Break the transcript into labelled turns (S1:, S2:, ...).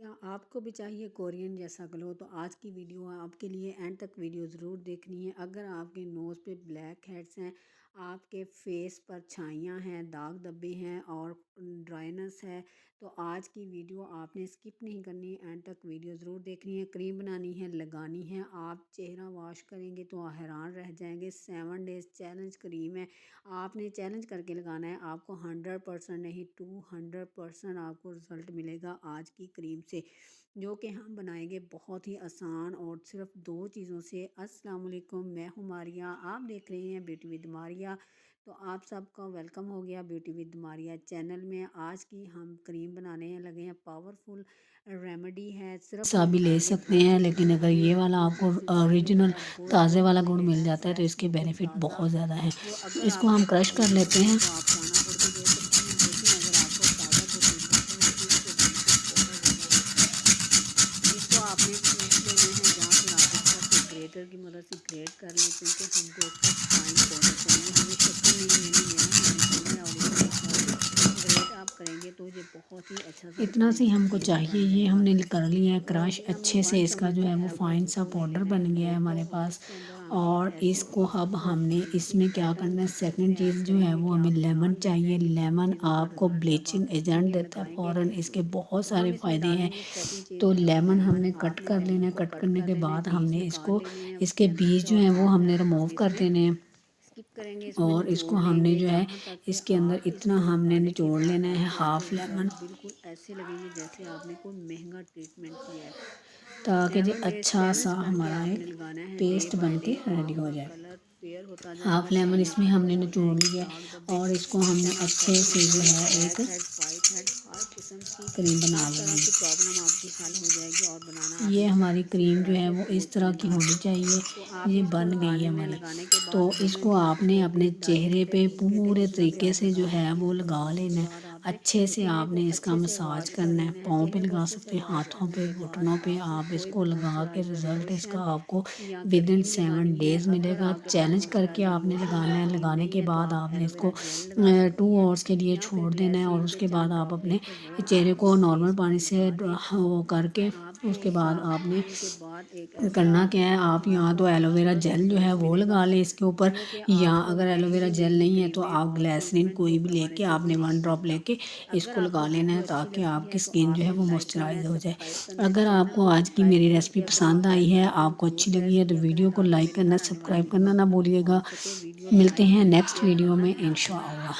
S1: क्या आपको भी चाहिए कोरियन जैसा ग्लो? तो आज की वीडियो आपके लिए एंड तक वीडियो ज़रूर देखनी है। अगर आपके नोज़ पे ब्लैक हेड्स हैं, आपके फेस पर छाइयाँ हैं, दाग धब्बे हैं और ड्राइनेस है, तो आज की वीडियो आपने स्किप नहीं करनी, एंड तक वीडियो ज़रूर देखनी है। क्रीम बनानी है, लगानी है। आप चेहरा वॉश करेंगे तो हैरान रह जाएंगे। 7 डेज़ चैलेंज क्रीम है, आपने चैलेंज करके लगाना है। आपको 100% नहीं 200% आपको रिज़ल्ट मिलेगा आज की क्रीम से, जो कि हम बनाएंगे बहुत ही आसान और सिर्फ 2 चीज़ों से। अस्सलाम वालेकुम, मैं हूँ मारिया, आप देख रहे हैं ब्यूटी विद मारिया। तो आप सबका वेलकम हो गया ब्यूटी विद मारिया चैनल में। आज की हम क्रीम बनाने लगे हैं, पावरफुल रेमेडी है। सिर्फ सा भी ले सकते हैं, लेकिन अगर ये वाला आपको ओरिजिनल ताज़े वाला गुड़ मिल जाता है तो इसके बेनिफिट बहुत ज़्यादा हैं। इसको हम क्रश कर लेते हैं। आपने पीस लेना है, जहाँ पर आप इसका ग्रेटर की मदद से ग्रेट कर लें, क्योंकि हमको इसका फाइन पाउडर चाहिए। हमें शक्कर नहीं लेनी है, और ग्रेट आप करेंगे तो ये बहुत ही अच्छा इतना सी हमको चाहिए। ये हमने कर लिया है क्रश अच्छे से। इसका जो है वो फाइन सा पाउडर बन गया है हमारे पास। और इसको अब हमने इसमें क्या करना है, सेकंड चीज़ जो है वो हमें लेमन चाहिए। लेमन आपको ब्लीचिंग एजेंट देता है फ़ौरन, इसके बहुत सारे फ़ायदे हैं। तो लेमन हमने कट कर लेना है। कट करने के बाद हमने इसको, इसके बीज जो हैं वो हमने रिमूव कर देने हैं। और इसको हमने जो है इसके अंदर इतना हमने निचोड़ लेना है, हाफ लेमन। बिल्कुल ऐसे लगेंगे जैसे आपने कोई महंगा ट्रीटमेंट किया है, ताकि जी अच्छा सा हमारा एक पेस्ट बन के रेडी हो जाए। हाफ लेमन इसमें हमने निचोड़ लिया और इसको हमने अच्छे से जो है एक क्रीम बना लेंगे। प्रॉब्लम आपकी हल हो जाएगी और बनाना। ये हमारी क्रीम जो है वो इस तरह की होनी चाहिए। ये बन गई है हमारी। तो इसको आपने अपने चेहरे पे पूरे तरीके से जो है वो लगा लेना है। अच्छे से आपने इसका मसाज करना है। पाँव पे लगा सकते हैं, हाथों पे, घुटनों पे। आप इसको लगा के रिज़ल्ट इसका आपको विदिन 7 डेज़ मिलेगा। चैलेंज करके आपने लगाना है। लगाने के बाद आपने इसको 2 आवर्स के लिए छोड़ देना है, और उसके बाद आप अपने चेहरे को नॉर्मल पानी से वो करके उसके बाद आपने करना क्या है, आप यहाँ तो एलोवेरा जेल जो है वो लगा लें इसके ऊपर, या अगर एलोवेरा जेल नहीं है तो आप ग्लिसरीन कोई भी लेके आपने 1 ड्रॉप लेके इसको लगा लेना है, ताकि आपकी स्किन जो है वो मॉइस्चराइज हो जाए। अगर आपको आज की मेरी रेसिपी पसंद आई है, आपको अच्छी लगी है, तो वीडियो को लाइक करना, सब्सक्राइब करना ना भूलिएगा। मिलते हैं नेक्स्ट वीडियो में इंशाअल्लाह।